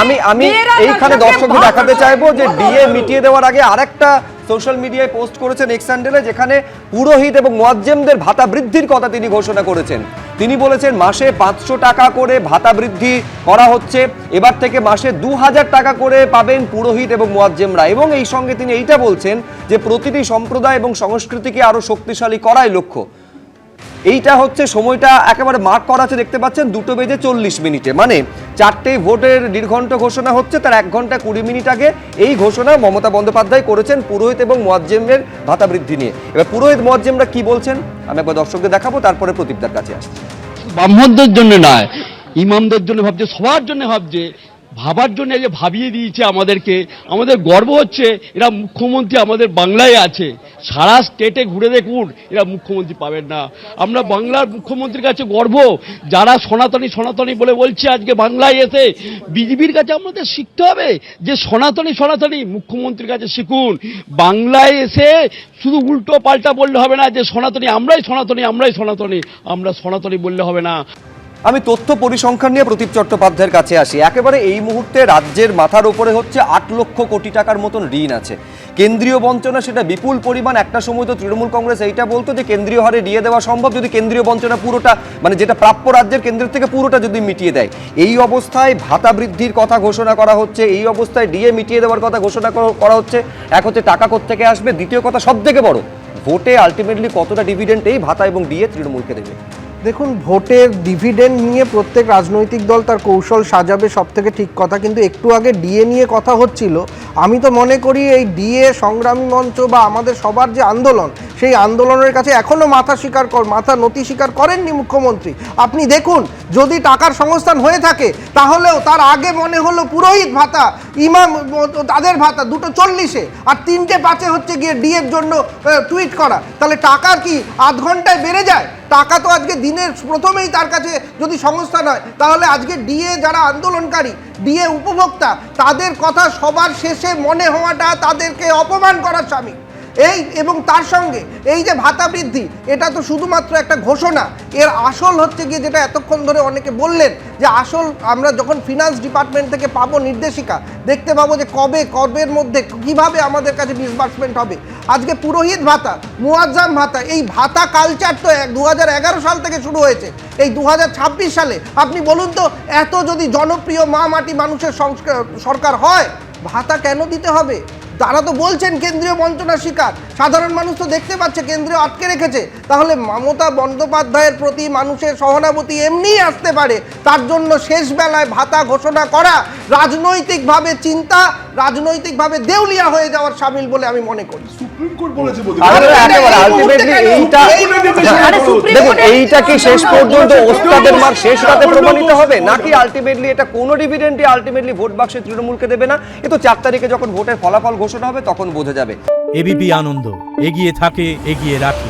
আমি আমি এইখানে দর্শকদের দেখাতে চাইবো যে ডিএ মিটিয়ে দেওয়ার আগে আরেকটা সোশ্যাল মিডিয়ায় পোস্ট করেছেন এক্স হ্যান্ডেলে, যেখানে পুরোহিত এবং মুয়াজ্জেমদের ভাতা বৃদ্ধির কথা তিনি ঘোষণা করেছেন। তিনি বলেছেন মাসে 500 টাকা করে ভাতা বৃদ্ধি করা হচ্ছে, এবার থেকে মাসে 2000 টাকা করে পাবেন পুরোহিত এবং মুয়াজ্জেমরা। এবং এই সঙ্গে তিনি এইটা বলছেন যে প্রতিটি সম্প্রদায় এবং সংস্কৃতিকে আরো শক্তিশালী করাই লক্ষ্য। এইটা হচ্ছে সময়টা একেবারে মার্ক করা আছে, দেখতে পাচ্ছেন 2:40 মানে 4টেই ভোটের নির্ঘণ্ট ঘোষণা হচ্ছে, তার 1 ঘন্টা 20 মিনিট আগে এই ঘোষণা মমতা বন্দ্যোপাধ্যায় করেছেন পুরোহিত এবং মুয়াজ্জেমের ভাতা বৃদ্ধি নিয়ে। এবার পুরোহিত মুয়াজ্জেমরা কি বলছেন আমি একবার দর্শকদের দেখাবো, তারপরে প্রদীপদার কাছে আসছি। ব্রাহ্মণদের জন্য নয়, ইমামদের জন্য ভাবছে, সবার জন্য ভাবছে, ভাবার জন্য যে ভাবিয়ে দিয়েছে আমাদেরকে। আমাদের গর্ব হচ্ছে এরা মুখ্যমন্ত্রী আমাদের বাংলায় আছে। সারা স্টেটে ঘুরে দেখুন, এরা মুখ্যমন্ত্রী পাবেন না। আমরা বাংলার মুখ্যমন্ত্রীর কাছে গর্ব। যারা সনাতনী সনাতনী বলে বলছে আজকে বাংলায় এসে, বিজেপির কাছে আমাদের শিখতে হবে যে সনাতনী সনাতনী, মুখ্যমন্ত্রীর কাছে শিখুন। বাংলায় এসে শুধু উল্টো পাল্টা বললে হবে না যে সনাতনী আমরাই সনাতনী আমরাই সনাতনী, আমরা সনাতনী বললে হবে না। আমি তথ্য পরিসংখ্যান নিয়ে প্রদীপ চট্টোপাধ্যায়ের কাছে আসি। একেবারে এই মুহূর্তে রাজ্যের মাথার উপরে হচ্ছে 8 লক্ষ কোটি টাকার মতন ঋণ আছে। কেন্দ্রীয় বঞ্চনা সেটা বিপুল পরিমাণ। একটা সময় তো তৃণমূল কংগ্রেস এইটা বলতো যে কেন্দ্রীয় হারে দিয়ে দেওয়া সম্ভব যদি কেন্দ্রীয় বঞ্চনা পুরোটা, মানে যেটা প্রাপ্য রাজ্যের কেন্দ্রের থেকে পুরোটা যদি মিটিয়ে দেয়। এই অবস্থায় ভাতা বৃদ্ধির কথা ঘোষণা করা হচ্ছে, এই অবস্থায় ডিএ মিটিয়ে দেওয়ার কথা ঘোষণা করা হচ্ছে। এক হচ্ছে টাকা কোত্থেকে আসবে, দ্বিতীয় কথা সব থেকে বড়, ভোটে আলটিমেটলি কতটা ডিভিডেন্ড এই ভাতা এবং ডিএ তৃণমূলকে দেবে। দেখুন, ভোটের ডিভিডেন্ড নিয়ে প্রত্যেক রাজনৈতিক দল তার কৌশল সাজাবে, সব থেকে ঠিক কথা। কিন্তু একটু আগে ডিএ নিয়ে কথা হচ্ছিল, আমি তো মনে করি এই ডিএ সংগ্রামী মঞ্চ বা আমাদের সবার যে আন্দোলন, সেই আন্দোলনের কাছে এখনও মাথা নতি স্বীকার করেননি মুখ্যমন্ত্রী। আপনি দেখুন, যদি টাকার সংস্থান হয়ে থাকে তাহলেও তার আগে মনে হলো পুরোহিত ভাতা, ইমাম তাদের ভাতা 2:40 আর 3:05 হচ্ছে গিয়ে ডিএর জন্য টুইট করা। তাহলে টাকার কি আধ ঘন্টায় বেড়ে যায়? টাকা তো আজকে দিনের প্রথমেই তার কাছে যদি সংস্থান হয়, তাহলে আজকে ডিএ যারা আন্দোলনকারী, ডিএ উপভোক্তা, তাদের কথা সবার শেষে মনে হওয়াটা তাদেরকে অপমান করার সামিল। এবং তার সঙ্গে এই যে ভাতা বৃদ্ধি, এটা তো শুধুমাত্র একটা ঘোষণা। এর আসল হচ্ছে গিয়ে যেটা এতক্ষণ ধরে অনেকে বললেন, যে আসল আমরা যখন ফিনান্স ডিপার্টমেন্ট থেকে পাবো নির্দেশিকা, দেখতে পাবো যে কবের মধ্যে কিভাবে আমাদের কাছে ডিসবার্সমেন্ট হবে। আজকে পুরোহিত ভাতা, মুয়াজ্জাম ভাতা, এই ভাতা কালচার তো 2011 সাল থেকে শুরু হয়েছে। এই 2026 সালে আপনি বলুন তো, এত যদি জনপ্রিয় মা মাটি মানুষের সরকার হয়, ভাতা কেন দিতে হবে? তারা তো বলছেন কেন্দ্রীয় বঞ্চনার শিকার, সাধারণ মানুষ তো দেখতে পাচ্ছে কেন্দ্রীয় আটকে রেখেছে। তাহলে মমতা বন্দ্যোপাধ্যায়ের প্রতি মানুষের সহানুভূতি এমনিই আসতে পারে, তার জন্য শেষ বেলায় ভাতা ঘোষণা করা রাজনৈতিকভাবে চিন্তা, রাজনৈতিকভাবে দেউলিয়া হয়ে যাওয়ার সামিল বলে আমি মনে করি। সুপ্রিম কোর্ট বলেছে এইটা কি শেষ পর্যন্ত ওস্তাদের মার শেষ রাতে প্রমাণিত হবে, নাকি আলটিমেটলি এটা কোনো ডিভিডেন্ডই আলটিমেটলি ভোট বাক্সে তৃণমূলকে দেবে না? এ তো 4 তারিখে যখন ভোটের ফলাফল ঘোষণা হবে তখন বোঝা যাবে। এবিপি আনন্দ, এগিয়ে থাকে, এগিয়ে রাখে।